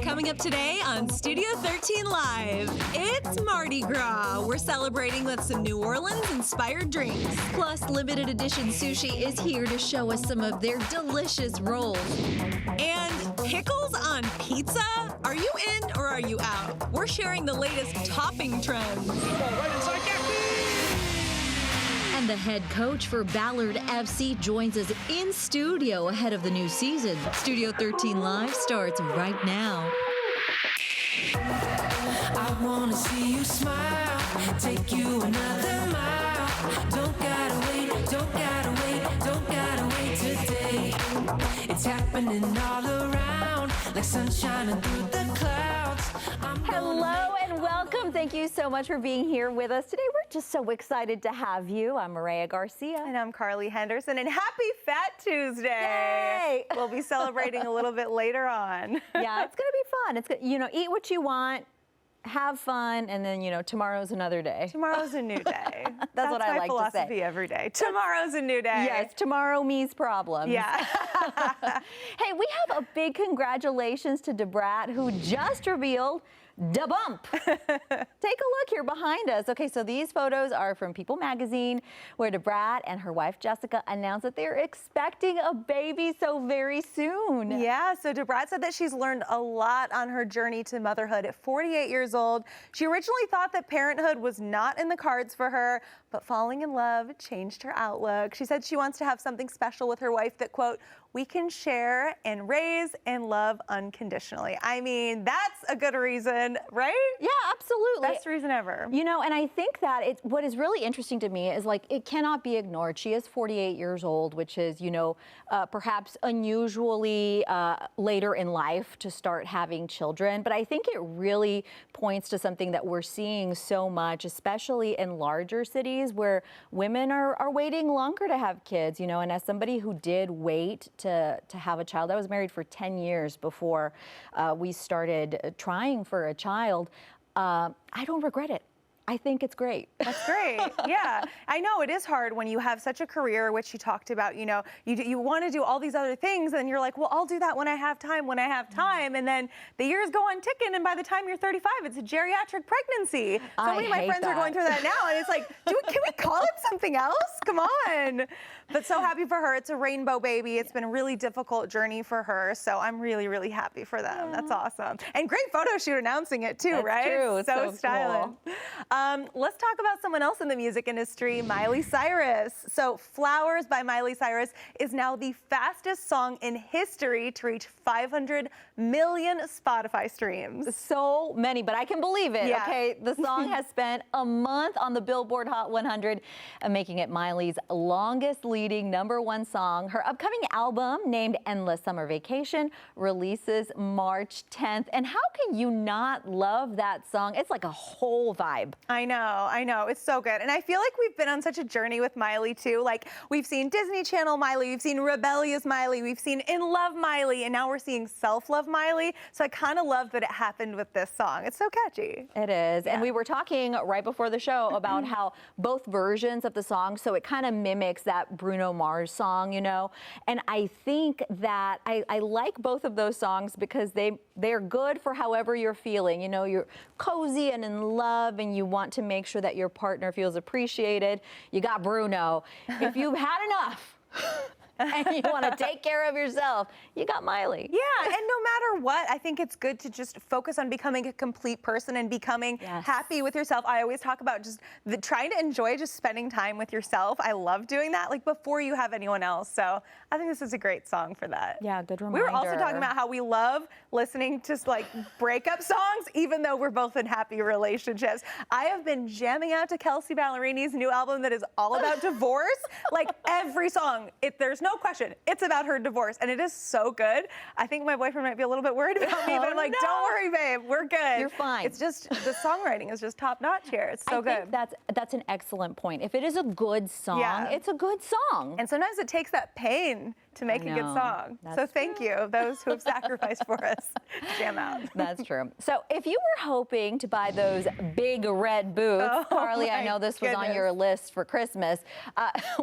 Coming up today on Studio 13 Live, it's Mardi Gras. We're celebrating with some New Orleans-inspired drinks. Plus, limited edition sushi is here to show us some of their delicious rolls. And pickles on pizza? Are you in or are you out? We're sharing the latest topping trends. And the head coach for Ballard FC joins us in studio ahead of the new season. Studio 13 Live starts right now. I wanna see you smile, take you another mile. Don't gotta wait, don't gotta wait, don't gotta wait today. It's happening all around, like sun shining through the clouds. Hello and welcome. Thank you so much for being here with us today. We're just so excited to have you. I'm Mireya Garcia. And I'm Henderson. And happy Fat Tuesday. Yay! We'll be celebrating a little bit later on. Yeah, it's going to be fun. It's eat what you want, have fun, and then, tomorrow's another day. Tomorrow's a new day. That's what I like to say. my philosophy every day. Tomorrow's a new day. Yes, tomorrow means problems. Yeah. Hey, we have a big congratulations to Debra, who just revealed Da Bump. Take a look here behind us. Okay, so these photos are from People magazine, where Debra and her wife Jessica announced that they're expecting a baby so very soon. Yeah, so Debra said that she's learned a lot on her journey to motherhood at 48 years old. She originally thought that parenthood was not in the cards for her, but falling in love changed her outlook. She said she wants to have something special with her wife that, quote, we can share and raise and love unconditionally. I mean, that's a good reason, right? Yeah, absolutely. Best reason ever. And I think that what is really interesting to me is it cannot be ignored. She is 48 years old, which is, perhaps unusually later in life to start having children. But I think it really points to something that we're seeing so much, especially in larger cities where women are waiting longer to have kids, and as somebody who did wait to have a child. I was married for 10 years before we started trying for a child. I don't regret it. I think it's great. That's great. Yeah, I know it is hard when you have such a career, which you talked about, you want to do all these other things and you're like, well, I'll do that when I have time, And then the years go on ticking. And by the time you're 35, it's a geriatric pregnancy. So many of my friends are going through that now. And it's like, can we call it something else? Come on. But so happy for her. It's a rainbow baby. It's been a really difficult journey for her. So I'm really, really happy for them. Yeah. That's awesome. And great photo shoot announcing it too, That's right? True. So styling. Cool. Let's talk about someone else in the music industry, Miley Cyrus. So Flowers by Miley Cyrus is now the fastest song in history to reach 500 million Spotify streams. So many, but I can believe it, yeah. Okay? The song has spent a month on the Billboard Hot 100, making it Miley's longest leading #1 song. Her upcoming album, named Endless Summer Vacation, releases March 10th. And how can you not love that song? It's like a whole vibe. I know. It's so good. And I feel like we've been on such a journey with Miley, too. Like, we've seen Disney Channel Miley, we've seen Rebellious Miley, we've seen In Love Miley, and now we're seeing Self-Love Miley. So I kind of love that it happened with this song. It's so catchy. It is. Yeah. And we were talking right before the show about how both versions of the song, so it kind of mimics that Bruno Mars song, And I think that I like both of those songs because they're good for however you're feeling. You're cozy and in love and you want to make sure that your partner feels appreciated. You got Bruno. If you've had enough and you want to take care of yourself, you got Miley. Yeah, and no matter what, I think it's good to just focus on becoming a complete person and becoming happy with yourself. I always talk about just trying to enjoy just spending time with yourself. I love doing that, before you have anyone else. So I think this is a great song for that. Yeah, good reminder. We were also talking about how we love listening to breakup songs, even though we're both in happy relationships. I have been jamming out to Kelsey Ballerini's new album that is all about divorce. Every song, there's no question, it's about her divorce, and it is so good. I think my boyfriend might be a little bit worried about me, but I'm like, no. Don't worry, babe, we're good. You're fine. It's just, the songwriting is just top notch here. It's so good. I think that's an excellent point. If it is a good song, it's a good song. And sometimes it takes that pain to make a good song. So thank you, those who have sacrificed for us to jam out. That's true. So if you were hoping to buy those big red boots, Carly, I know this was on your list for Christmas.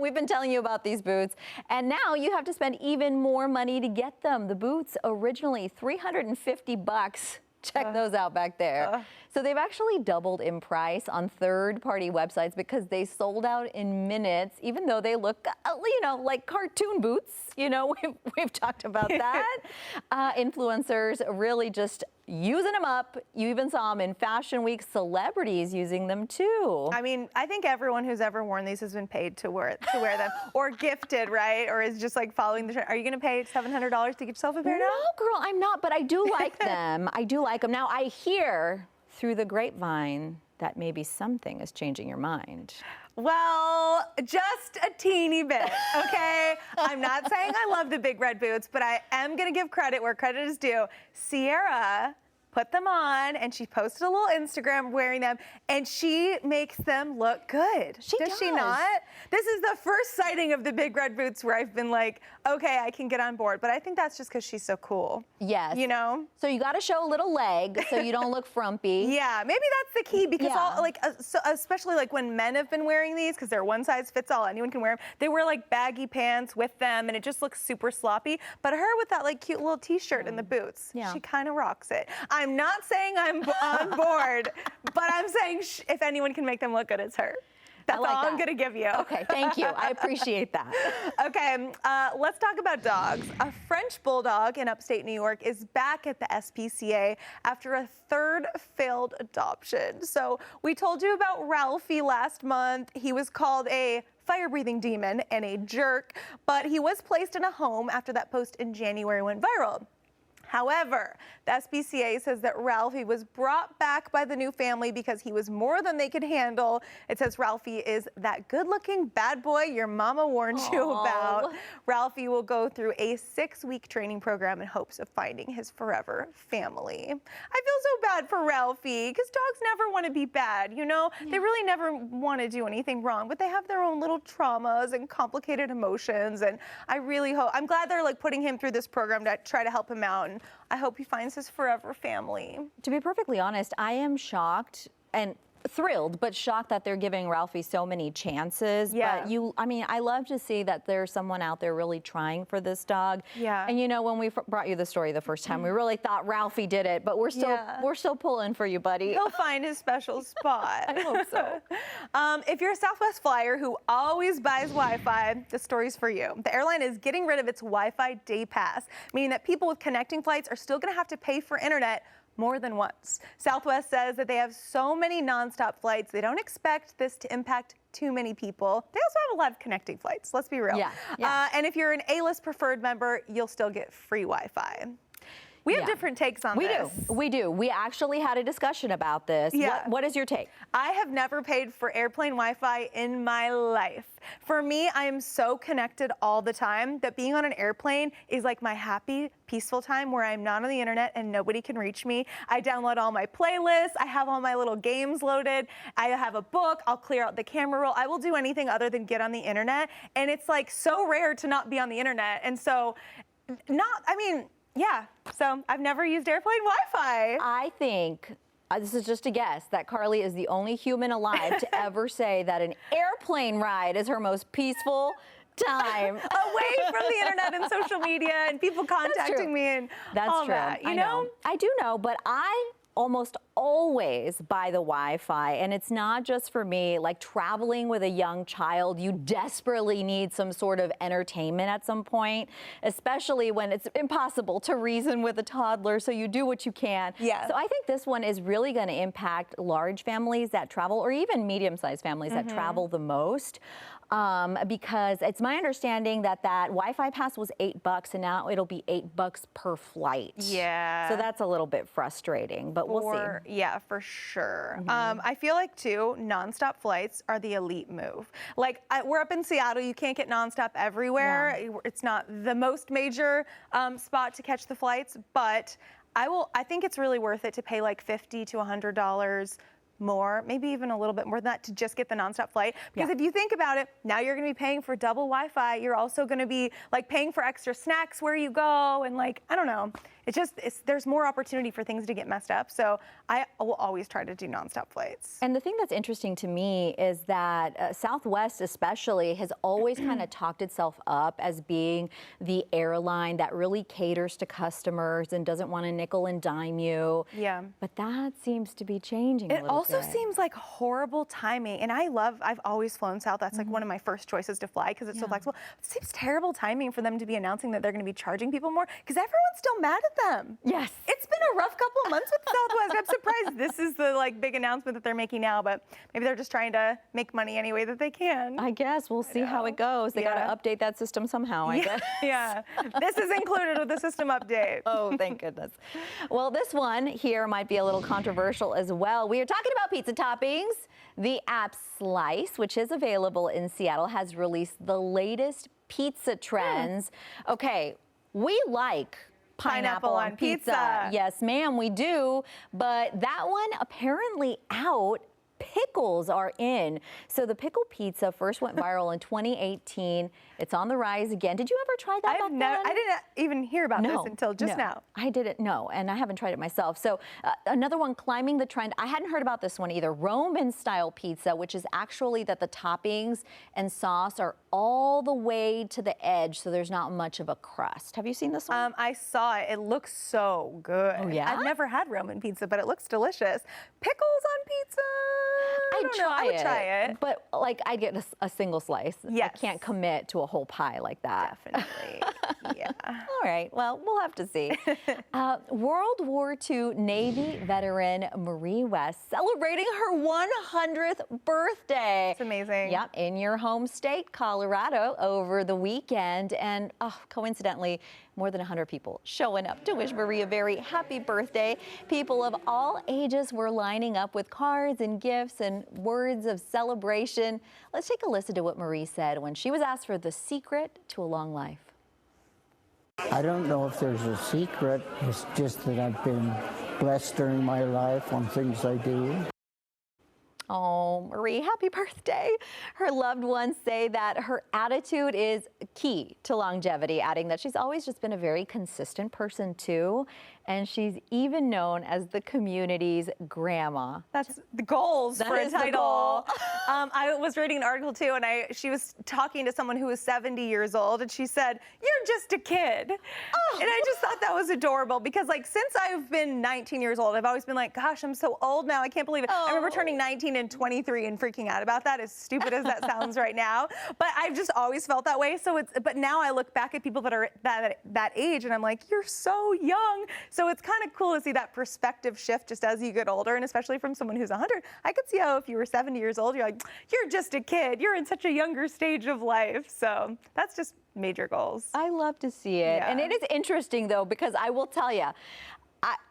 We've been telling you about these boots, and now you have to spend even more money to get them. The boots originally $350. Check those out back there. So they've actually doubled in price on third-party websites because they sold out in minutes, even though they look, like cartoon boots. We've talked about that. Influencers really just using them up. You even saw them in Fashion Week. Celebrities using them too. I mean, I think everyone who's ever worn these has been paid to wear them or gifted, right? Or is just like following the trend. Are you going to pay $700 to get yourself a pair now? No, girl, I'm not, but I do like them. I do like them. Now, I hear through the grapevine that maybe something is changing your mind. Well, just a teeny bit, okay? I'm not saying I love the big red boots, but I am going to give credit where credit is due. Sierra put them on, and she posted a little Instagram wearing them, and she makes them look good. Does she not? This is the first sighting of the big red boots where I've been like, okay, I can get on board. But I think that's just because she's so cool. Yes. So you got to show a little leg so you don't look frumpy. Yeah, maybe that's the key because especially like when men have been wearing these because they're one size fits all, anyone can wear them. They wear like baggy pants with them, and it just looks super sloppy. But her with that like cute little T-shirt and the boots, she kind of rocks it. I'm not saying I'm on board, but I'm saying if anyone can make them look good, it's her. That's all I'm going to give you. Okay, thank you. I appreciate that. Okay, let's talk about dogs. A French bulldog in upstate New York is back at the SPCA after a third failed adoption. So we told you about Ralphie last month. He was called a fire-breathing demon and a jerk, but he was placed in a home after that post in January went viral. However, the SPCA says that Ralphie was brought back by the new family because he was more than they could handle. It says Ralphie is that good-looking bad boy your mama warned you about. Ralphie will go through a 6-week training program in hopes of finding his forever family. I feel so bad for Ralphie because dogs never want to be bad, They really never want to do anything wrong, but they have their own little traumas and complicated emotions, and I really hope, I'm glad they're like putting him through this program to try to help him out, and I hope he finds his forever family. To be perfectly honest, I am shocked and thrilled, but shocked that they're giving Ralphie so many chances. Yeah. But I love to see that there's someone out there really trying for this dog. Yeah. And when we brought you the story the first time, we really thought Ralphie did it, but we're still pulling for you, buddy. He'll find his special spot. I hope so. If you're a Southwest flyer who always buys Wi-Fi, the story's for you. The airline is getting rid of its Wi-Fi day pass, meaning that people with connecting flights are still going to have to pay for internet more than once. Southwest says that they have so many nonstop flights, they don't expect this to impact too many people. They also have a lot of connecting flights, let's be real. Yeah. And if you're an A-list preferred member, you'll still get free Wi-Fi. We have different takes on this. We do. We actually had a discussion about this. Yeah. What is your take? I have never paid for airplane Wi-Fi in my life. For me, I am so connected all the time that being on an airplane is like my happy, peaceful time where I'm not on the internet and nobody can reach me. I download all my playlists. I have all my little games loaded. I have a book. I'll clear out the camera roll. I will do anything other than get on the internet. And it's like so rare to not be on the internet. And so yeah, so I've never used airplane Wi-Fi. I think, this is just a guess, that Carly is the only human alive to ever say that an airplane ride is her most peaceful time. Away from the internet and social media and people contacting me and all that, you know? I do know, but I almost always buy the Wi-Fi, and it's not just for me. Like traveling with a young child, you desperately need some sort of entertainment at some point, especially when it's impossible to reason with a toddler, so you do what you can. Yeah. So I think this one is really going to impact large families that travel, or even medium-sized families that travel the most. Because it's my understanding that Wi-Fi pass was $8 and now it'll be $8 per flight. Yeah. So that's a little bit frustrating, but we'll see. Yeah, for sure. I feel like too, nonstop flights are the elite move. Like we're up in Seattle, you can't get nonstop everywhere. Yeah. It's not the most major spot to catch the flights, but I think it's really worth it to pay like $50 to $100 more, maybe even a little bit more than that to just get the nonstop flight. Because if you think about it, now you're going to be paying for double Wi-Fi. You're also going to be like paying for extra snacks where you go, and like, I don't know. There's more opportunity for things to get messed up. So I will always try to do nonstop flights. And the thing that's interesting to me is that Southwest especially has always kind of talked itself up as being the airline that really caters to customers and doesn't want to nickel and dime you. Yeah. But that seems to be changing a It little also bit. seems like horrible timing. And I've always flown South. That's like one of my first choices to fly because it's so flexible. It seems terrible timing for them to be announcing that they're going to be charging people more because everyone's still mad at them. Yes. It's been a rough couple of months with Southwest. I'm surprised this is the like big announcement that they're making now, but maybe they're just trying to make money any way that they can. I guess we'll see how it goes. They got to update that system somehow, I guess. Yeah. This is included with the system update. Oh, thank goodness. Well, this one here might be a little controversial as well. We are talking about pizza toppings. The app Slice, which is available in Seattle, has released the latest pizza trends. Okay, we like pineapple on pizza. Yes, ma'am, we do. But that one apparently out. Pickles are in. So the pickle pizza first went viral in 2018. It's on the rise again. Did you ever try that back then? I didn't even hear about this until just now. I didn't know, and I haven't tried it myself. So another one climbing the trend. I hadn't heard about this one either. Roman style pizza, which is actually that the toppings and sauce are all the way to the edge, so there's not much of a crust. Have you seen this one? I saw it. It looks so good. Oh, yeah? I've never had Roman pizza, but it looks delicious. Pickles on pizza? I don't know. I would try it. But like, I'd get a single slice. Yes. I can't commit to a whole pie like that. Definitely. Yeah. All right. Well, we'll have to see. World War II Navy veteran Mireya celebrating her 100th birthday. It's amazing. Yep, in your home state, Colorado, over the weekend. And coincidentally, more than 100 people showing up to wish Mireya a very happy birthday. People of all ages were lining up with cards and gifts and words of celebration. Let's take a listen to what Mireya said when she was asked for the secret to a long life. I don't know if there's a secret. It's just that I've been blessed during my life on things I do. Oh, Mireya, happy birthday. Her loved ones say that her attitude is key to longevity, adding that she's always just been a very consistent person too. And she's even known as the community's grandma. That's the goals for a is the title. goal. I was reading an article too, and she was talking to someone who was 70 years old, and she said, "You're just a kid." Oh. And I just thought that was adorable because, like, since I've been 19 years old, I've always been like, "Gosh, I'm so old now. I can't believe it." I remember turning 19 and 23 and freaking out about that, as stupid as that sounds right now. But I've just always felt that way. But now I look back at people that are that age, and I'm like, "You're so young." So it's kind of cool to see that perspective shift just as you get older, and especially from someone who's 100. I could see how if you were 70 years old, you're like, you're just a kid. You're in such a younger stage of life. So that's just major goals. I love to see it. Yeah. And it is interesting, though, because I will tell you,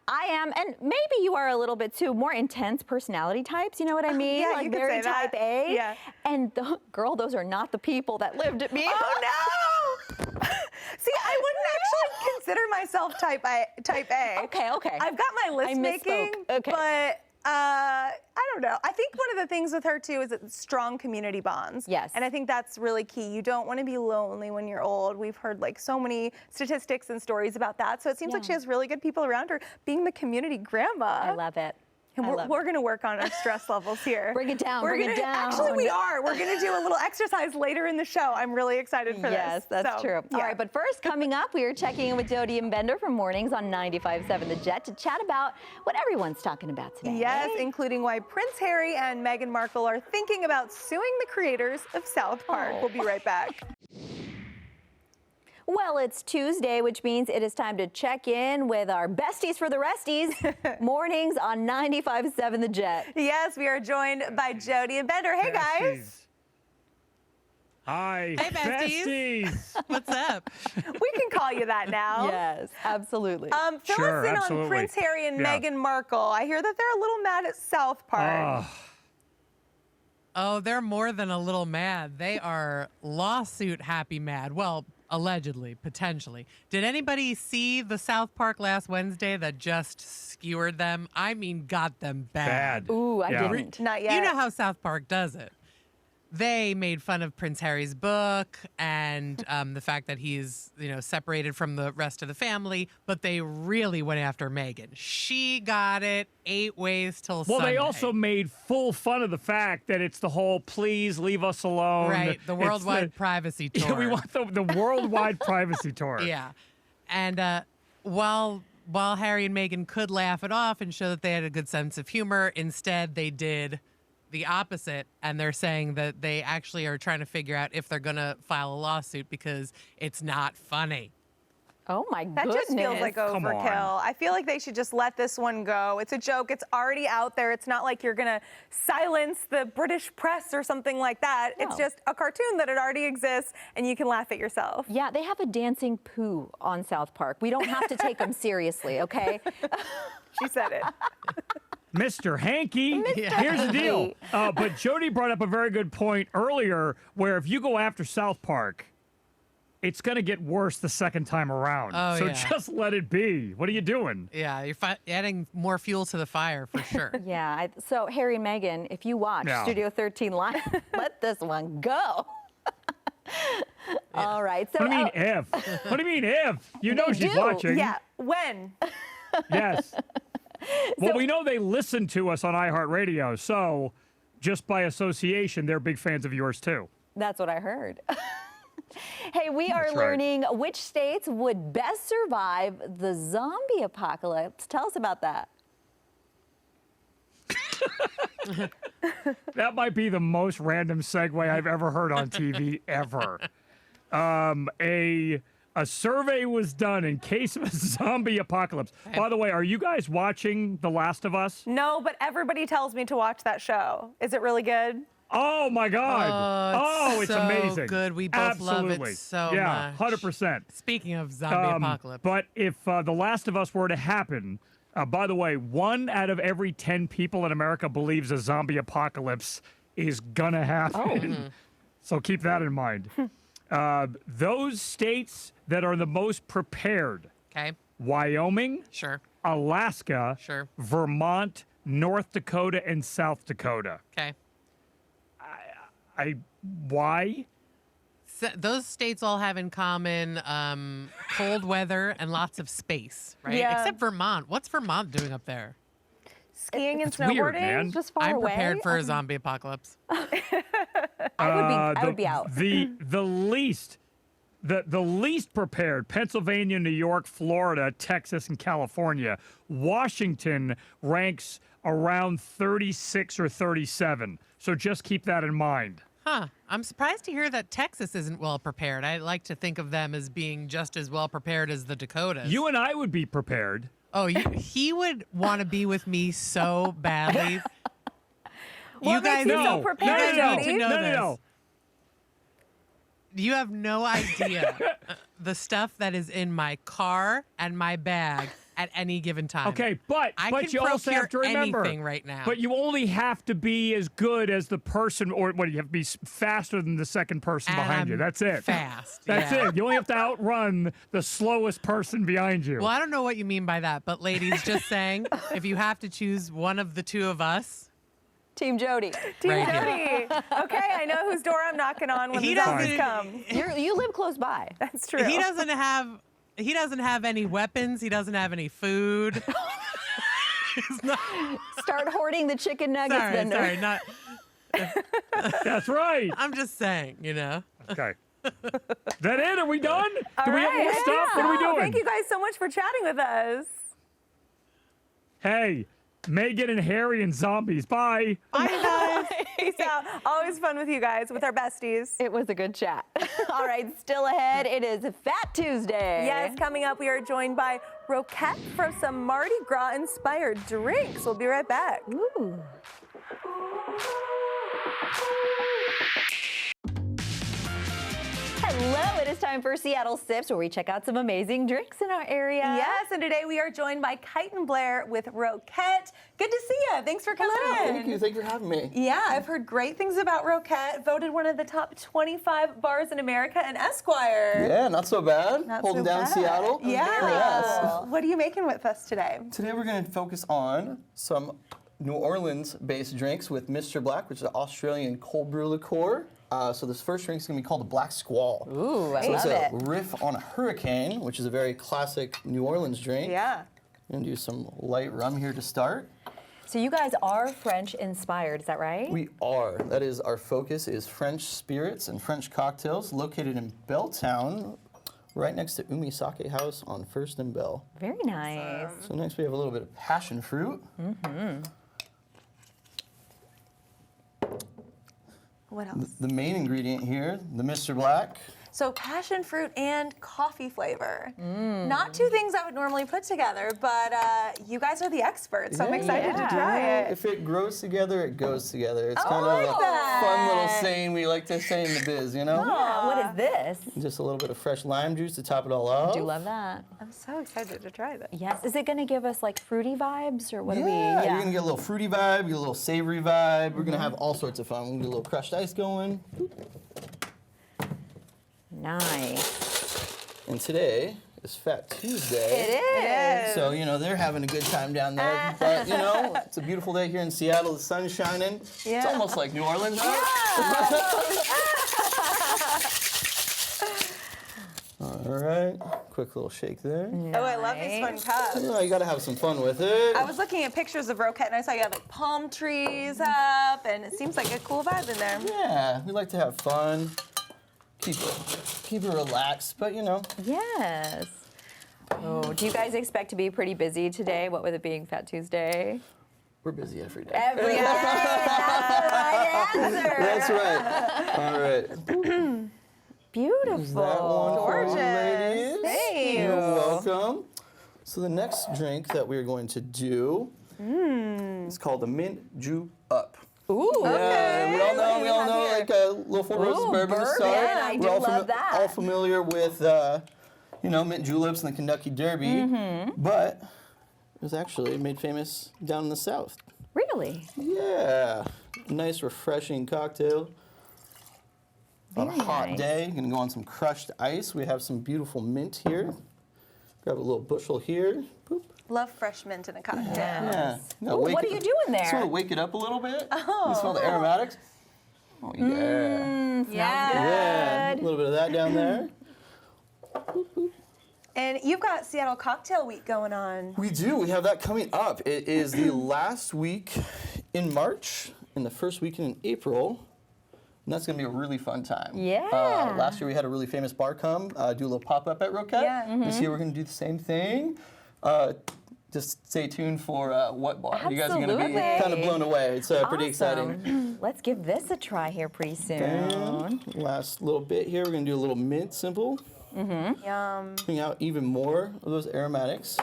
I am, and maybe you are a little bit too, more intense personality types. You know what I mean? Yeah, like you could very say that. type A. Yeah. And girl, those are not the people that lived at me. Oh, no! See, I wouldn't actually consider myself type A. Okay. I've got my list making, Okay. but I don't know. I think one of the things with her too is it's strong community bonds. Yes. And I think that's really key. You don't want to be lonely when you're old. We've heard like so many statistics and stories about that. So it seems like she has really good people around her being the community grandma. I love it. And we're going to work on our stress levels here. Bring it down, bring it down. Actually, we are. We're going to do a little exercise later in the show. I'm really excited for this. Yes, that's true. Yeah. All right, but first, coming up, we are checking in with Jody and Bender from Mornings on 95.7 The Jet to chat about what everyone's talking about today. Yes, including why Prince Harry and Meghan Markle are thinking about suing the creators of South Park. We'll be right back. Well, it's Tuesday, which means it is time to check in with our besties for the resties. Mornings on 95.7 The Jet. Yes, we are joined by Jody and Bender. Hey, guys. Hi. Hey, besties. What's up? We can call you that now. Yes, absolutely. Fill Sure, us in absolutely. on Prince Harry and Yeah. Meghan Markle. I hear that they're a little mad at South Park. Oh, they're more than a little mad. They are lawsuit happy mad. Well, allegedly, potentially. Did anybody see the South Park last Wednesday that just skewered them? I mean, got them bad. Ooh, I Yeah. didn't. Not yet. You know how South Park does it. They made fun of Prince Harry's book and the fact that he's, separated from the rest of the family, but they really went after Meghan. She got it 8 ways till Well, Sunday. they also made full fun of the fact that it's the whole "please leave us alone." Right, the It's worldwide privacy tour. Yeah, we want the worldwide privacy tour. Yeah. And while Harry and Meghan could laugh it off and show that they had a good sense of humor, instead they did the opposite, and they're saying that they actually are trying to figure out if they're going to file a lawsuit because it's not funny. Oh my That goodness. just feels like Come on. overkill. I feel like they should just let this one go. It's a joke. It's already out there. It's not like you're going to silence the British press or something like that. No. It's just a cartoon that it already exists, and you can laugh at yourself. Yeah, they have a dancing poo on South Park. We don't have to take them seriously, okay? She said it. Mr. Hanky. Here's the deal. But Jody brought up a very good point earlier where if you go after South Park, it's going to get worse the second time around. Oh, so yeah. just let it be. What are you doing? Yeah, you're adding more fuel to the fire for sure. Yeah, so Harry and Meghan, if you watch Yeah. Studio 13 Live, let this one go. All right. So, What do you mean if? What do you mean if? You know They she's do. watching. Yeah. When? Yes. Well, we know they listen to us on iHeartRadio, so just by association, they're big fans of yours too. that's what I heard. Hey, we are That's right. learning which states would best survive the zombie apocalypse. Tell us about that. That might be the most random segue I've ever heard on TV ever. A survey was done in case of a zombie apocalypse. By the way, are you guys watching The Last of Us? No, but everybody tells me to watch that show. Is it really good? Oh my God! Oh, it's so amazing. good. We both love it Absolutely. so yeah, much. 100%. Speaking of zombie apocalypse. But if The Last of Us were to happen, by the way, 1 out of every 10 people in America believes a zombie apocalypse is gonna happen. So keep that in mind. Those states that are the most prepared: Okay, Wyoming, sure, Alaska, sure. Vermont, North Dakota, and South Dakota. Okay. Why? So those states all have in common cold weather and lots of space, right? Yeah. Except Vermont. What's Vermont doing up there? Skiing and It's snowboarding? weird, man. Just far I'm away. prepared for a zombie apocalypse. I would be out. The least prepared: Pennsylvania, New York, Florida, Texas, and California. Washington ranks around 36 or 37. So just keep that in mind. Huh. I'm surprised to hear that Texas isn't well prepared. I like to think of them as being just as well prepared as the Dakotas. You and I would be prepared. Oh, he would want to be with me so badly. What makes you so prepared, you guys need Jody? to know this. No. You have no idea the stuff that is in my car and my bag at any given time. Okay, but I can you also have to procure remember anything right now. But you only have to be as good as the person, or what? You have to be faster than the second person And behind you. I'm That's it. Fast. That's yeah. it. You only have to outrun the slowest person behind you. Well, I don't know what you mean by that, but ladies, just saying, if you have to choose one of the two of us, Team Jody. Team Right Jody. Okay, I know whose door I'm knocking on when He the zombies doesn't- come. You live close by. That's true. he doesn't have any weapons. He doesn't have any food. He's not, Start hoarding the chicken nuggets. sorry, not. That's right. I'm just saying, Okay. That it? Are we done? All Do we have right, more I stuff? think What are we so. doing? Thank you guys so much for chatting with us. Hey, Megan and Harry and zombies. Bye. Peace out. Always fun with you guys, with our besties. It was a good chat. All right, still ahead, it is Fat Tuesday. Yes, coming up, we are joined by Roquette for some Mardi Gras inspired drinks. We'll be right back. Ooh. Hello, it is time for Seattle Sips, where we check out some amazing drinks in our area. Yes, and today we are joined by Kite and Blair with Roquette. Good to see you. Thanks for coming in. Thank you. Thanks for having me. Yeah, I've heard great things about Roquette. Voted one of the top 25 bars in America and Esquire. Yeah, not so bad. Not Holding so down bad. Seattle. Yeah. Yes. What are you making with us today? Today we're going to focus on some New Orleans-based drinks with Mr. Black, which is an Australian cold brew liqueur. So this first drink is going to be called the Black Squall. Ooh, I so love it's it. a riff on a hurricane, which is a very classic New Orleans drink. Yeah. We're going to do some light rum here to start. So you guys are French inspired, is that right? We are. That is, our focus is French spirits and French cocktails, located in Belltown, right next to Umi Sake House on First and Bell. Very nice. So next we have a little bit of passion fruit. What else? The main ingredient here, the Mr. Black. So passion fruit and coffee flavor. Not two things I would normally put together, but you guys are the experts, so I'm excited to try it. If it grows together, it goes together. It's kind I of like a that. fun little saying we like to say in the biz, you know? Yeah, what is this? Just a little bit of fresh lime juice to top it all off. Do love that. I'm so excited to try this. Yes. Is it going to give us like fruity vibes, or what do we? Yeah, you're gonna get a little fruity vibe, get a little savory vibe. We're gonna have all sorts of fun. We're gonna get a little crushed ice going. Nice. And today is Fat Tuesday. It is. So, you know, they're having a good time down there. But, you know, it's a beautiful day here in Seattle. The sun's shining. Yeah. It's almost like New Orleans. Huh? All right. Quick little shake there. Oh, I love these fun cups. You know, you got to have some fun with it. I was looking at pictures of Roquette and I saw you have like palm trees up, and it seems like a cool vibe in there. Yeah, we like to have fun. Keep it relaxed, but, you know. Yes. Oh, do you guys expect to be pretty busy today? What with it being Fat Tuesday? We're busy every day. Every day. That's the right answer. That's right. All right. Beautiful. Is that one for you, ladies? Thank You're you. welcome. So the next drink that we're going to do is called the Mint Julep. Ooh. Yeah, we all know, like a little full roast Ooh, bourbon to bourbon, start. I do We're all love that. all familiar with, you know, mint juleps and the Kentucky Derby, but it was actually made famous down in the South. Really? Yeah, nice, refreshing cocktail. On a Very hot nice. day, gonna go on some crushed ice. We have some beautiful mint here. Grab a little bushel here. Boop. Love fresh mint in a cocktail. Yeah. Now Ooh, wake what are it- you doing there? Sort of wake it up a little bit. Oh. You smell the aromatics? Oh, yeah. Yeah, a little bit of that down there. And you've got Seattle Cocktail Week going on. We do. We have that coming up. It is the last week in March and the first weekend in April. And that's going to be a really fun time. Yeah. Last year we had a really famous bar come, do a little pop-up at Roquette. Yeah. This year we're going to do the same thing. Just stay tuned for what bar. You guys are going to be Absolutely. kind of blown away. It's pretty exciting. Awesome. Let's give this a try here pretty soon. And last little bit here, we're going to do a little mint simple. Yum. Bring out even more of those aromatics.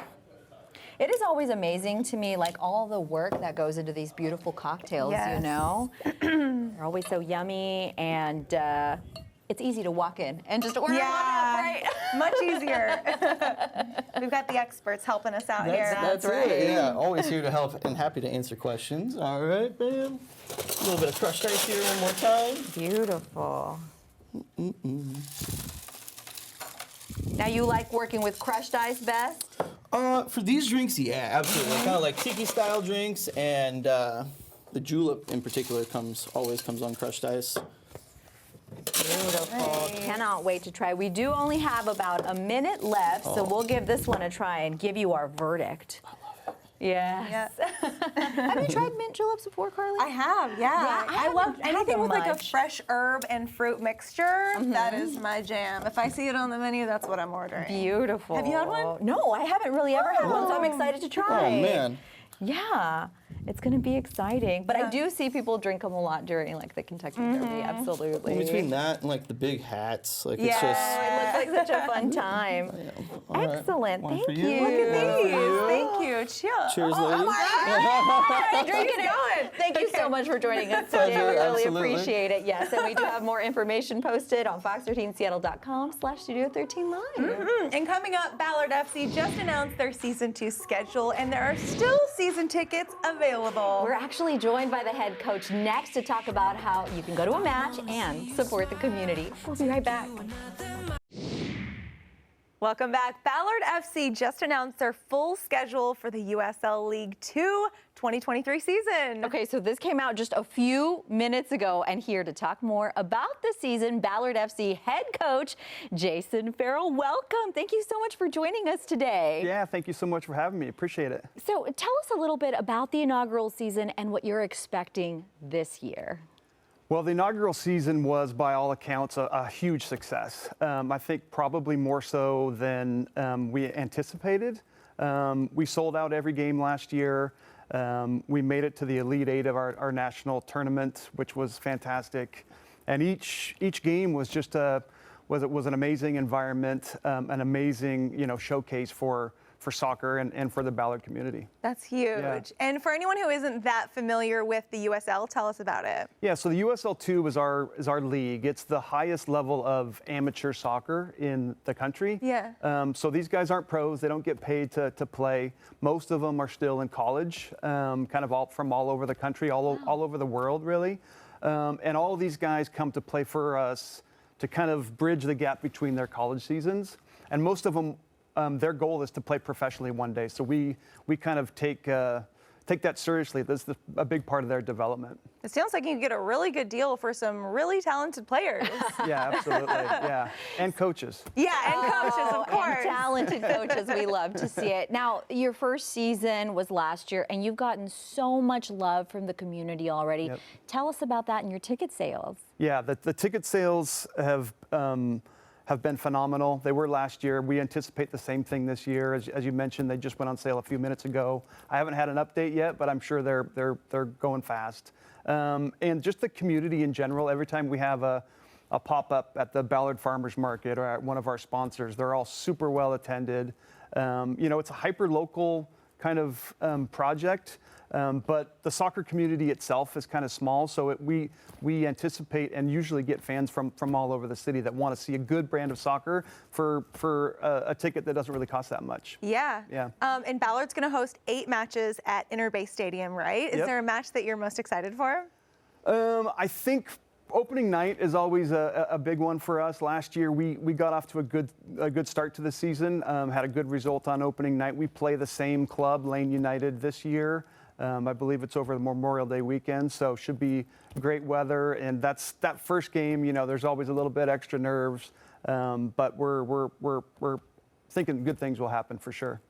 It is always amazing to me, like all the work that goes into these beautiful cocktails, you Yes. know? They're always so yummy, and it's easy to walk in and just order one up, right? Much easier. We've got the experts helping us out here. That's it. Yeah, always here to help and happy to answer questions. All right, bam. A little bit of crushed ice here one more time. Beautiful. Now, you like working with crushed ice best? For these drinks, yeah, absolutely. Kind of like tiki style drinks, and the julep in particular always comes on crushed ice. Beautiful. Cannot wait to try. We do only have about a minute left, so we'll give this one a try and give you our verdict. I love it. Yes. Have you tried mint juleps before, Carly? I have, yeah. I love haven't had anything them with like a much. fresh herb and fruit mixture. That is my jam. If I see it on the menu, that's what I'm ordering. Beautiful. Have you had one? No, I haven't really ever had one, so I'm excited to try. Oh, man. Yeah. It's going to be exciting. But I do see people drink them a lot during like the Kentucky Derby. Absolutely. In between that and like the big hats, like Yeah, it's just. it looks like such a fun time. All right. Excellent. One Thank for you. you. Look at One for these. you. Thank you. Cheers. Cheers, Oh ladies. Drinking it. Thank you so much for joining us today. Pleasure, We really absolutely. appreciate it. Yes, and we do have more information posted on fox13seattle.com/studio13live. And coming up, Ballard FC just announced their season 2 schedule, and there are still season tickets available. We're actually joined by the head coach next to talk about how you can go to a match and support the community. We'll be right back. Welcome back. Ballard FC just announced their full schedule for the USL League 2 2023 season. Okay, so this came out just a few minutes ago, and here to talk more about the season, Ballard FC head coach Jason Farrell. Welcome. Thank you so much for joining us today. Yeah, thank you so much for having me. Appreciate it. So tell us a little bit about the inaugural season and what you're expecting this year. Well, the inaugural season was, by all accounts, a huge success. I think probably more so than we anticipated. We sold out every game last year. We made it to the Elite Eight of our national tournament, which was fantastic. And each game was just was an amazing environment, an amazing showcase for soccer and for the Ballard community. That's huge. Yeah. And for anyone who isn't that familiar with the USL, tell us about it. Yeah, so the USL 2 is our league. It's the highest level of amateur soccer in the country. Yeah. So these guys aren't pros. They don't get paid to play. Most of them are still in college, kind of from all over the country, all over the world, really. And all of these guys come to play for us to kind of bridge the gap between their college seasons. And most of them, their goal is to play professionally one day. So we kind of take that seriously. That's a big part of their development. It sounds like you can get a really good deal for some really talented players. Yeah, absolutely. Yeah, and coaches. Yeah, and coaches, of course. And talented coaches. We love to see it. Now, your first season was last year, and you've gotten so much love from the community already. Yep. Tell us about that and your ticket sales. Yeah, the ticket sales have been phenomenal. They were last year. We anticipate the same thing this year. As you mentioned, they just went on sale a few minutes ago. I haven't had an update yet, but I'm sure they're going fast. And just the community in general, every time we have a pop-up at the Ballard Farmers Market or at one of our sponsors, they're all super well attended. It's a hyper-local kind of project. But the soccer community itself is kind of small, so we anticipate and usually get fans from all over the city that want to see a good brand of soccer for a ticket that doesn't really cost that much. Yeah. Yeah. And Ballard's going to host 8 matches at Interbay Stadium, right? Is Yep. there a match that you're most excited for? I think opening night is always a big one for us. Last year we got off to a good start to the season, had a good result on opening night. We play the same club, Lane United, this year. I believe it's over the Memorial Day weekend, so should be great weather. And that first game, there's always a little bit extra nerves, but we're thinking good things will happen for sure.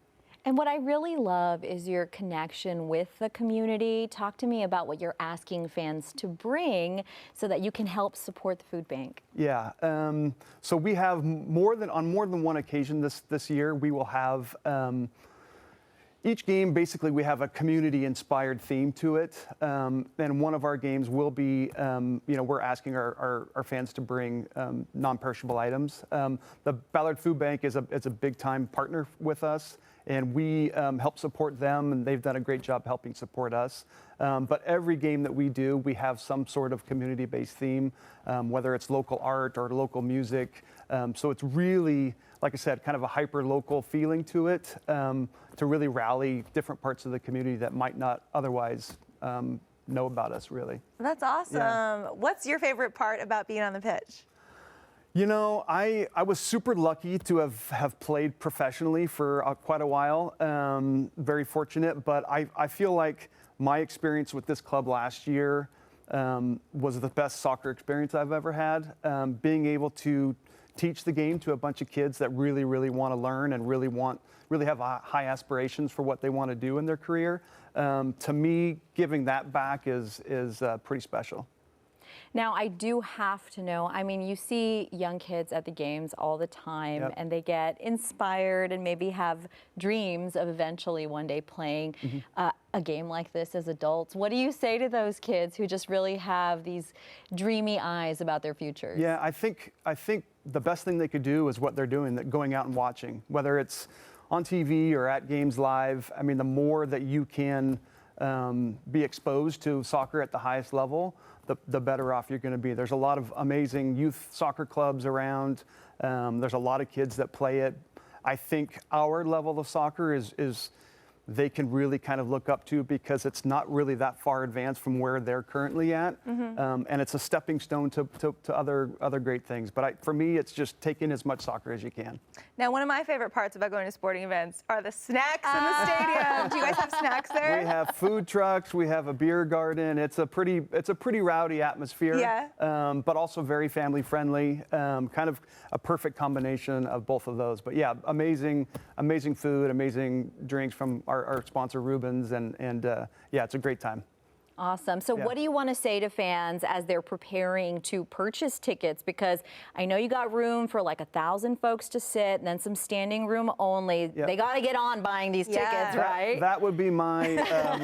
And what I really love is your connection with the community. Talk to me about what you're asking fans to bring so that you can help support the food bank. Yeah, so we have on more than one occasion this year, we will have each game, basically, we have a community-inspired theme to it. And one of our games will be, we're asking our fans to bring non-perishable items. The Ballard Food Bank is a big-time partner with us, and we help support them, and they've done a great job helping support us. But every game that we do, we have some sort of community-based theme, whether it's local art or local music. So it's really, like I said, kind of a hyper-local feeling to it, to really rally different parts of the community that might not otherwise know about us, really. That's awesome. Yeah. What's your favorite part about being on the pitch? I was super lucky to have played professionally for quite a while. Very fortunate, but I feel like my experience with this club last year was the best soccer experience I've ever had. Being able to teach the game to a bunch of kids that really, really want to learn and really have high aspirations for what they want to do in their career. To me, giving that back is pretty special. Now, I do have to know, I mean, you see young kids at the games all the time, Yep. and they get inspired and maybe have dreams of eventually one day playing a game like this as adults. What do you say to those kids who just really have these dreamy eyes about their futures? Yeah, I think the best thing they could do is what they're doing, that going out and watching, whether it's on TV or at games live. I mean, the more that you can be exposed to soccer at the highest level, the better off you're going to be. There's a lot of amazing youth soccer clubs around. There's a lot of kids that play it. I think our level of soccer is they can really kind of look up to, because it's not really that far advanced from where they're currently at. And it's a stepping stone to other great things. But for me, it's just taking as much soccer as you can. Now, one of my favorite parts about going to sporting events are the snacks in the stadium. Do you guys have snacks there? We have food trucks, we have a beer garden. It's a pretty rowdy atmosphere. Yeah. But also very family friendly. Kind of a perfect combination of both of those. But yeah, amazing food, amazing drinks from our sponsor Rubens, and yeah, it's a great time. Awesome. So what do you want to say to fans as they're preparing to purchase tickets? Because I know you got room for like 1,000 folks to sit, and then some standing room only. Yep. They got to get on buying these tickets, right? That would be my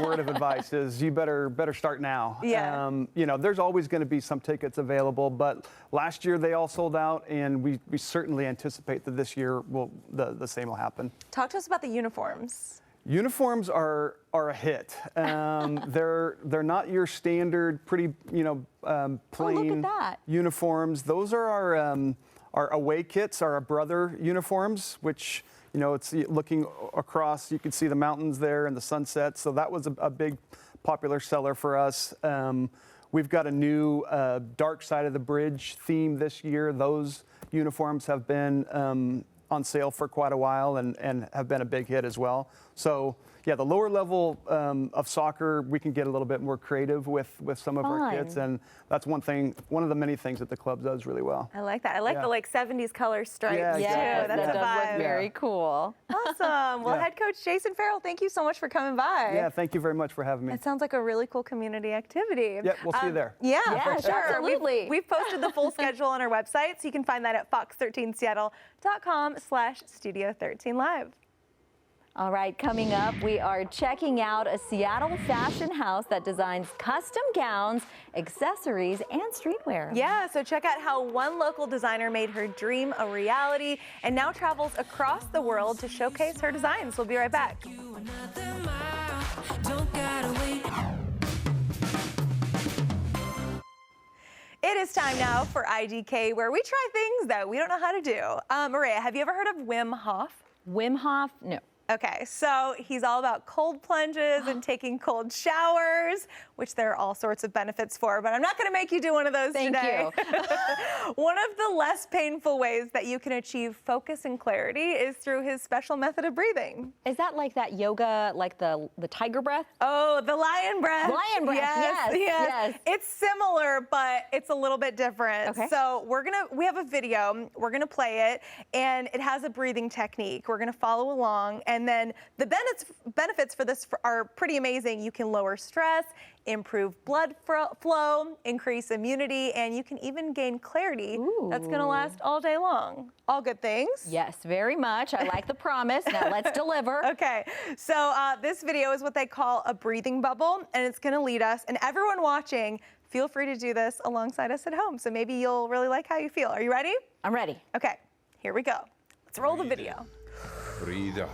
word of advice, is you better start now. Yeah. You know, there's always going to be some tickets available, but last year they all sold out, and we certainly anticipate that this year the same will happen. Talk to us about the uniforms. Uniforms are a hit. They're not your standard pretty plain that. uniforms. Those are our away kits, our brother uniforms, which it's looking across. You can see the mountains there and the sunset. So that was a big popular seller for us. We've got a new Dark Side of the Bridge theme this year. Those uniforms have been on sale for quite a while and have been a big hit as well. So yeah, the lower level of soccer, we can get a little bit more creative with some of our kits, and that's one of the many things that the club does really well. I like that. I like the 70s color stripes Yeah, too. exactly. That's that a does vibe. look very cool. Awesome. Well, Head Coach Jason Farrell, thank you so much for coming by. Yeah, thank you very much for having me. It sounds like a really cool community activity. Yep, we'll see you there. Yeah, Yes, for sure. absolutely. We've posted the full schedule on our website, so you can find that at fox13seattle.com/Studio13Live. All right, coming up, we are checking out a Seattle fashion house that designs custom gowns, accessories, and streetwear. Yeah, so check out how one local designer made her dream a reality and now travels across the world to showcase her designs. We'll be right back. It is time now for IDK, where we try things that we don't know how to do. Mireya, have you ever heard of Wim Hof? Wim Hof? No. Okay, so he's all about cold plunges and taking cold showers, which there are all sorts of benefits for, but I'm not going to make you do one of those today. Thank you. One of the less painful ways that you can achieve focus and clarity is through his special method of breathing. Is that like that yoga, like the tiger breath? Oh, the lion breath. Lion breath, yes. It's similar, but it's a little bit different. Okay. So we have a video, we're gonna play it, and it has a breathing technique. We're gonna follow along, and then the benefits for this are pretty amazing. You can lower stress, improve blood flow, increase immunity, and you can even gain clarity. That's gonna last all day long. All good things? Yes, very much. I like the promise. Now let's deliver. Okay, so this video is what they call a breathing bubble, and it's gonna lead us, and everyone watching, feel free to do this alongside us at home, so maybe you'll really like how you feel. Are you ready? I'm ready. Okay, here we go. Let's roll the video. Breathe out.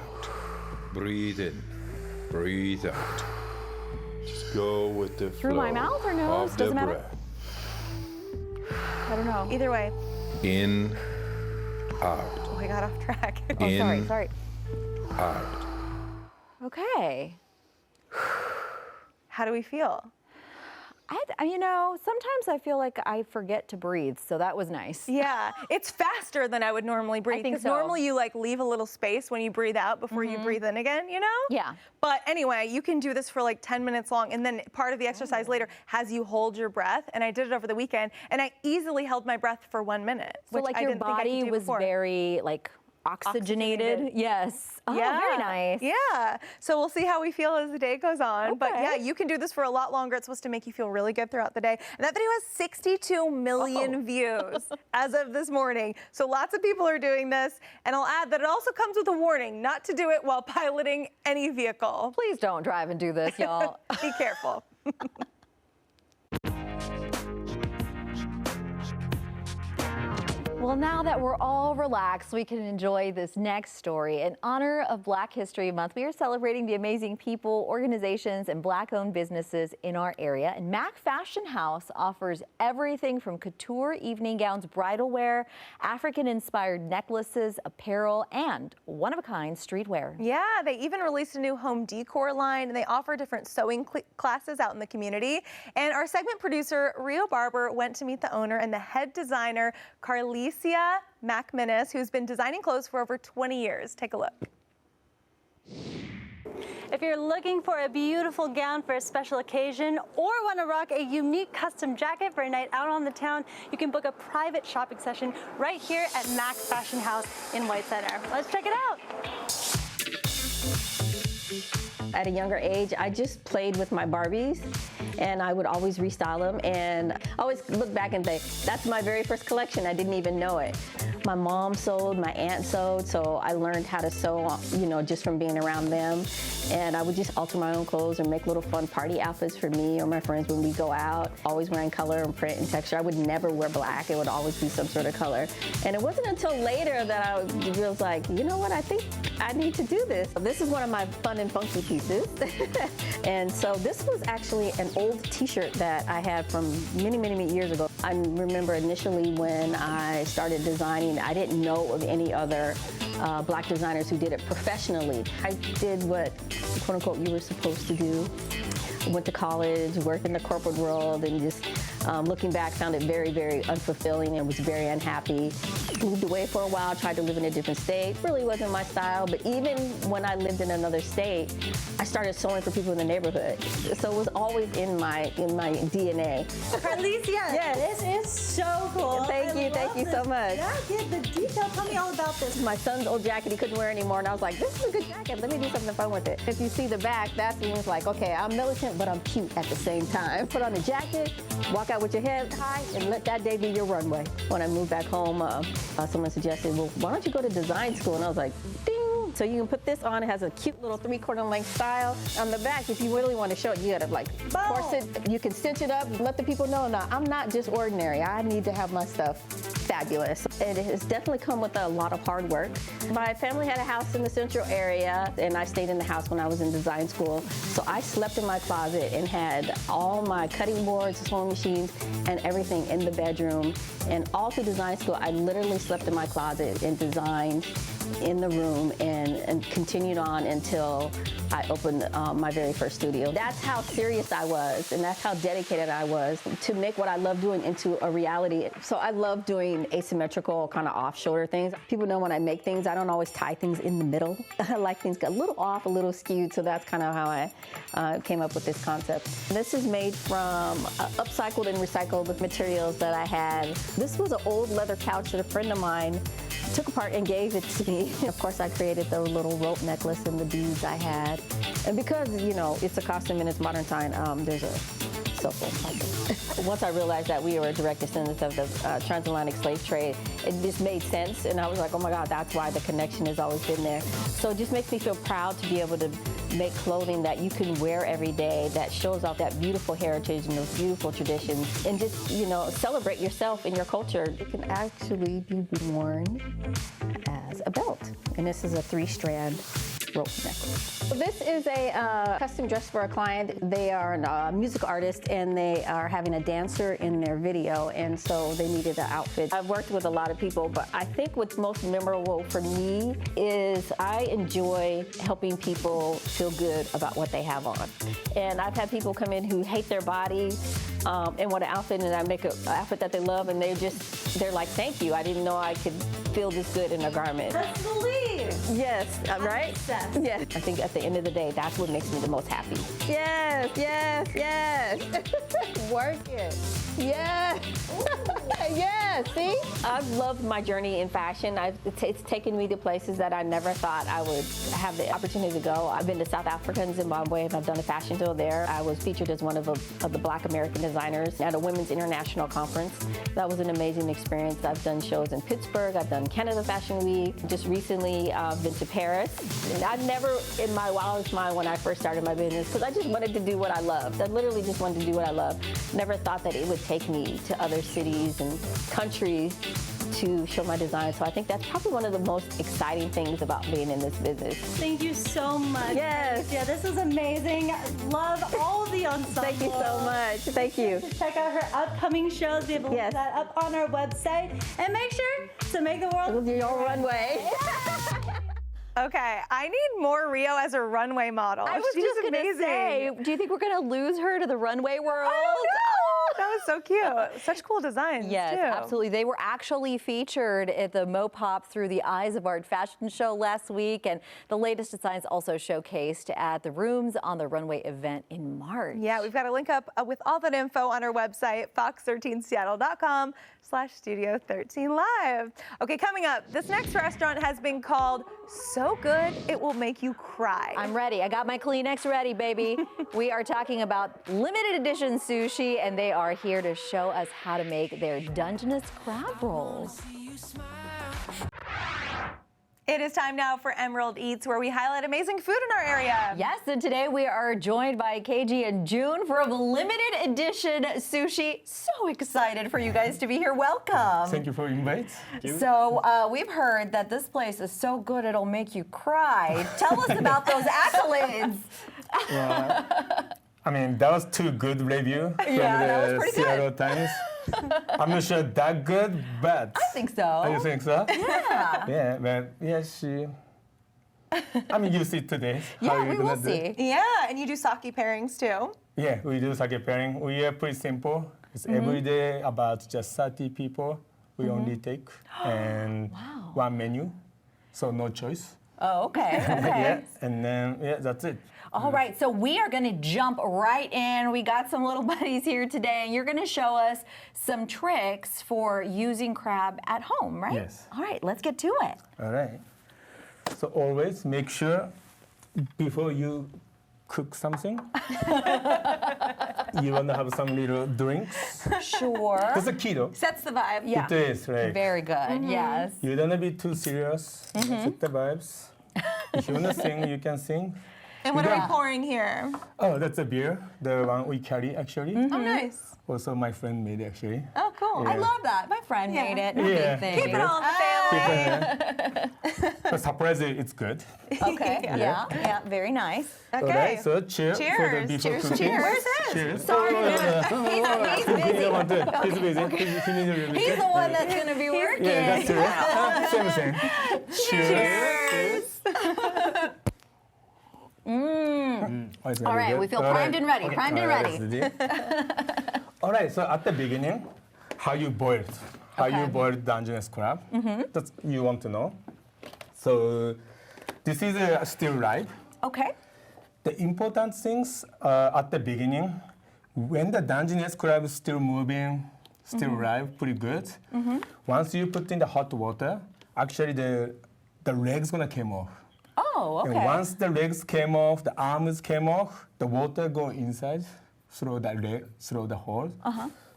Breathe in. Breathe out. Just go with the Through flow my mouth or nose? of the Doesn't matter. breath. I don't know. Either way. In, out. Oh, I got off track. Oh, In, sorry. out. Okay. How do we feel? Sometimes I feel like I forget to breathe, so that was nice. Yeah, it's faster than I would normally breathe. I think Because so. normally you leave a little space when you breathe out before you breathe in again, Yeah. But anyway, you can do this for like 10 minutes long, and then part of the exercise later has you hold your breath, and I did it over the weekend, and I easily held my breath for 1 minute, So which like I your didn't think I could body do was before. very Oxygenated. Yes. Oh, Yeah. very nice. Yeah. So we'll see how we feel as the day goes on. But Okay. yeah, you can do this for a lot longer. It's supposed to make you feel really good throughout the day. And that video has 62 million views as of this morning. So lots of people are doing this. And I'll add that it also comes with a warning not to do it while piloting any vehicle. Please don't drive and do this, y'all. Be careful. Well, now that we're all relaxed, we can enjoy this next story. In honor of Black History Month, we are celebrating the amazing people, organizations, and Black-owned businesses in our area. And Mac Fashion House offers everything from couture evening gowns, bridal wear, African-inspired necklaces, apparel, and one-of-a-kind streetwear. Yeah, they even released a new home decor line, and they offer different sewing classes out in the community. And our segment producer, Rio Barber, went to meet the owner and the head designer, Garcia McMinnis, who's been designing clothes for over 20 years. Take a look. If you're looking for a beautiful gown for a special occasion or want to rock a unique custom jacket for a night out on the town, you can book a private shopping session right here at Mac Fashion House in White Center. Let's check it out. At a younger age, I just played with my Barbies, and I would always restyle them, and I always look back and think, that's my very first collection. I didn't even know it. My mom sewed, my aunt sewed, so I learned how to sew, just from being around them. And I would just alter my own clothes or make little fun party outfits for me or my friends when we go out, always wearing color and print and texture. I would never wear black. It would always be some sort of color. And it wasn't until later that I was like, you know what, I think I need to do this. This is one of my fun and funky pieces. And so this was actually an old t-shirt that I had from many, many, many years ago. I remember initially when I started designing, I didn't know of any other Black designers who did it professionally. I did what, quote unquote, you were supposed to do. Went to college, worked in the corporate world, and just looking back, found it very, very unfulfilling and was very unhappy. Moved away for a while, tried to live in a different state. Really wasn't my style, but even when I lived in another state, I started sewing for people in the neighborhood. So it was always in my DNA. Alicia, Yes. this is so cool. Thank you so much. Yeah, get the detail. Tell me all about this. My son's old jacket he couldn't wear anymore, and I was like, this is a good jacket. Let me do something fun with it. If you see the back, that's when it's like, okay, I'm militant, but I'm cute at the same time. Put on a jacket, walk out with your head high, and let that day be your runway. When I moved back home, someone suggested, well, why don't you go to design school? And I was like, ding. So you can put this on. It has a cute little 3/4 length style. On the back, if you really want to show it, you gotta force it. You can cinch it up, let the people know, no, I'm not just ordinary. I need to have my stuff fabulous. It has definitely come with a lot of hard work. My family had a house in the central area, and I stayed in the house when I was in design school. So I slept in my closet and had all my cutting boards, sewing machines, and everything in the bedroom. And all through design school, I literally slept in my closet and designed in the room and continued on until I opened my very first studio. That's how serious I was, and that's how dedicated I was to make what I love doing into a reality. So I love doing asymmetrical, kind of off-shoulder things. People know when I make things, I don't always tie things in the middle. I like things a little off, a little skewed, so that's kind of how I came up with this concept. This is made from upcycled and recycled materials that I had. This was an old leather couch that a friend of mine took apart and gave it to me. Of course, I created the little rope necklace and the beads I had. And because, it's a costume in its modern time, there's a cell phone pocket. Once I realized that we were direct descendants of the transatlantic slave trade, it just made sense. And I was like, oh my God, that's why the connection has always been there. So it just makes me feel proud to be able to make clothing that you can wear every day, that shows off that beautiful heritage and those beautiful traditions, and just, celebrate yourself and your culture. It can actually be worn as a belt. And this is a 3-strand rope necklace. So this is a custom dress for a client. They are a music artist, and they are having a dancer in their video, and so they needed an outfit. I've worked with a lot of people, but I think what's most memorable for me is I enjoy helping people feel good about what they have on. And I've had people come in who hate their body and want an outfit, and I make an outfit that they love, and they're like, thank you. I didn't know I could feel this good in a garment. Let's believe. Yes, right? Obsessed. Yes. I think at the end of the day, that's what makes me the most happy. Yes, yes, yes. Work it. Yes. Yes, see? I've loved my journey in fashion. It's taken me to places that I never thought I would have the opportunity to go. I've been to South Africa and Zimbabwe, and I've done a fashion show there. I was featured as one of the Black American designers at a Women's International Conference. That was an amazing experience. I've done shows in Pittsburgh. I've done Canada Fashion Week. Just recently, I've been to Paris. And I never, in my wildest mind, when I first started my business, because I just wanted to do what I loved. I literally just wanted to do what I loved. Never thought that it would take me to other cities and countries to show my design. So I think that's probably one of the most exciting things about being in this business. Thank you so much. Yes. Yeah, this was amazing. Love all of the ensemble. Thank you so much. Thank you. Check out her upcoming shows. We have a link to that up on our website. And make sure to make the world your runway. Okay, I need more Rio as a runway model. I was She's just gonna amazing. say, do you think we're gonna lose her to the runway world? I don't know. That was so cute. Such cool designs, Yes, too. absolutely. They were actually featured at the Mopop Through the Eyes of Art fashion show last week, and the latest designs also showcased at the Rooms on the Runway event in March. Yeah, we've got a link up with all that info on our website, fox13seattle.com/studio13live. Okay, coming up, this next restaurant has been called so good it will make you cry. I'm ready. I got my Kleenex ready, baby. We are talking about limited edition sushi, and they are here to show us how to make their Dungeness crab rolls. It is time now for Emerald Eats, where we highlight amazing food in our area. Yes, and today we are joined by KG and June for a limited edition sushi. So excited for you guys to be here. Welcome. Thank you for the invite. So we've heard that this place is so good it'll make you cry. Tell us about those accolades. I mean, that was too good review from that was the pretty Seattle Times. I'm not sure that good, but I think so. Oh, you think so? Yeah. Yeah, but yeah, I mean, you see today. how Yeah, you we gonna will do see. it. Yeah, and you do sake pairings too. Yeah, we do sake pairing. We are pretty simple. It's every day about just 30 people. We only take and one menu, so no choice. Oh, okay. Okay. Yeah, and then that's it. All right, so we are going to jump right in. We got some little buddies here today, and you're going to show us some tricks for using crab at home, right? Yes. All right, let's get to it. All right. So always make sure before you cook something, you want to have some little drinks. Sure. That's a key though. Sets the vibe. Yeah. It is, right? Very good, yes. You don't want to be too serious. Set the vibes. If you want to sing, you can sing. And what are we pouring here? Oh, that's a beer, the one we carry actually. Oh, nice. Also, my friend made it actually. Oh, cool. I love that. My friend made it. No Yeah. big thing. Keep it all in the family. But surprisingly, it's good. Okay, yeah, very nice. Okay. All right, so cheers. For the Cheers. before Cheers. cooking. Cheers. Where's his? Cheers. Sorry, Oh, he's busy. He's busy. He needs a little He's the one that's going to be working. Yeah, that's true. Same. Cheers. All right, we feel primed and ready. Primed and ready. All right, so at the beginning, how you boil Dungeness crab. That's you want to know. So this is still live. Okay. The important things at the beginning, when the Dungeness crab is still moving, still live, pretty good. Once you put in the hot water, actually the legs gonna come off. Oh, okay. And once the legs came off, the arms came off, the water go inside through the hole.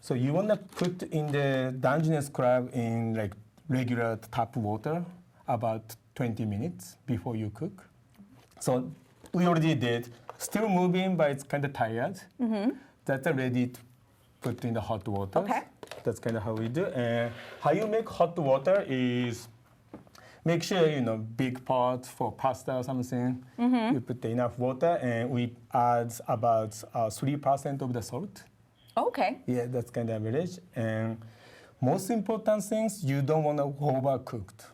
So you wanna put in the Dungeness crab in like regular tap water about 20 minutes before you cook. So we already did. Still moving, but it's kind of tired. That's ready to put in the hot water. Okay. That's kind of how we do. And how you make hot water is make sure, big pot for pasta or something. You put enough water, and we add about 3% of the salt. Okay. Yeah, that's kind of average. And most important things, you don't want to overcooked.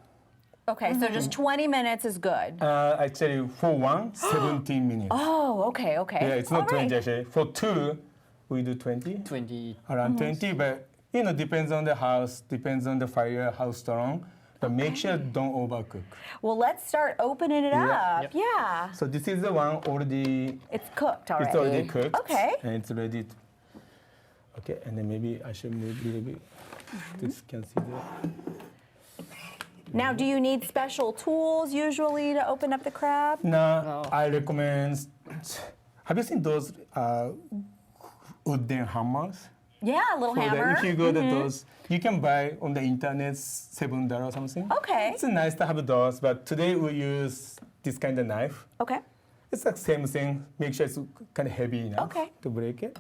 Okay, so just 20 minutes is good. Actually, for one, 17 minutes. Oh, okay. Yeah, it's not All right. 20 actually. For two, we do 20. 20. Around 20, but depends on the house, depends on the fire, how strong. but make sure don't overcook. Well, let's start opening it Yeah. up. Yeah. So this is the one already. It's cooked already. It's already cooked. Okay. And it's ready. Okay, and then maybe I should move a little bit. This can see that. Now, do you need special tools usually to open up the crab? No, I recommend. Have you seen those wooden hammers? Yeah, a little So that hammer. if you go to those, you can buy on the internet $7 or something. Okay. It's nice to have those, but today we use this kind of knife. Okay. It's the same thing. Make sure it's kind of heavy enough to break it.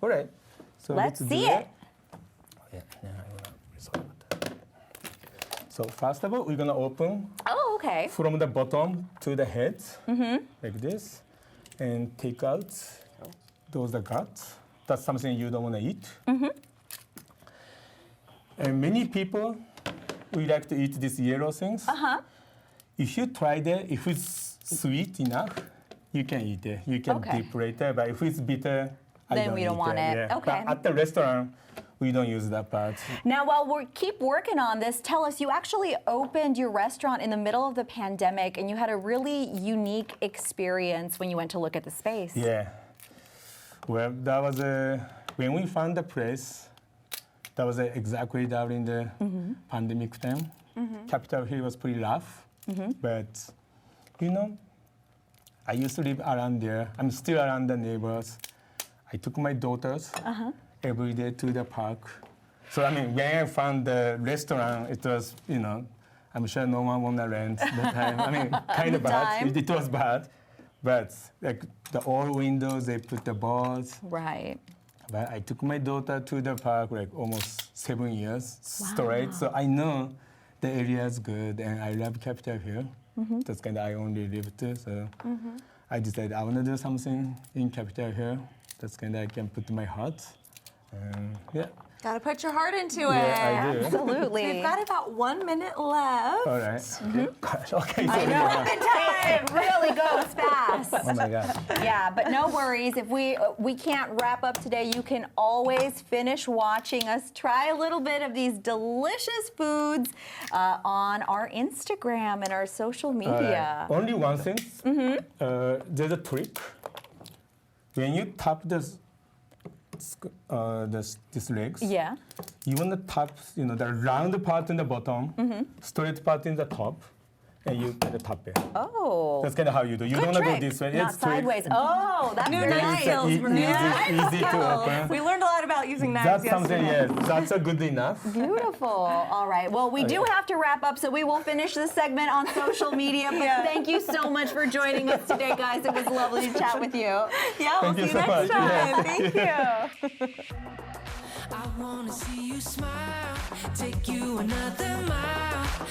All right. So Let's do see that. it. Yeah, now I'm gonna resolve that. So first of all, we're gonna open Oh, okay. from the bottom to the head, like this, and take out those the guts. That's something you don't want to eat. And many people, we like to eat these yellow things. If you try that, if it's sweet enough, you can eat it. You can dip later, but if it's bitter, Then we don't eat want it. Yeah. Okay. But at the restaurant, we don't use that part. Now, while we keep working on this, tell us, you actually opened your restaurant in the middle of the pandemic, and you had a really unique experience when you went to look at the space. Yeah. Well, that was when we found the place, that was exactly during the pandemic time. Capitol Hill was pretty rough, but you know, I used to live around there. I'm still around the neighbors. I took my daughters every day to the park. So I mean, when I found the restaurant, it was, you know, I'm sure no one wanna rent that time. I mean, kind of bad. It was bad, but like the all windows, they put the boards. Right. But I took my daughter to the park like almost 7 years straight. So I know the area is good, and I love Capitol Hill. That's kind of I only live there. So I decided I want to do something in Capitol Hill. That's kind of I can put my heart. Yeah. Gotta put your heart into it. Yeah, I do. Absolutely. We've got about 1 minute left. All right. Gosh, okay. I sorry. know. It really goes fast. Oh my God. Yeah, but no worries. If we can't wrap up today, you can always finish watching us try a little bit of these delicious foods on our Instagram and our social media. Only one thing. There's a trick. When you tap this legs, you want to tap, you know, the round part in the bottom, straight part in the top, and you kind of tap it. Oh. That's kind of how you do. You don't want to go this way. Not It's trick. sideways. Oh, that's New very knife nice. skills. Easy to open. We learned a lot about using knives That's yesterday. something, yes. That's a good enough. Beautiful. All right. Well, we do have to wrap up, so we will finish this segment on social media. But thank you so much for joining us today, guys. It was lovely to chat with you. Yeah, we'll Thank see you you so next much. time. Yes. Thank you. I wanna see you smile, take you another mile.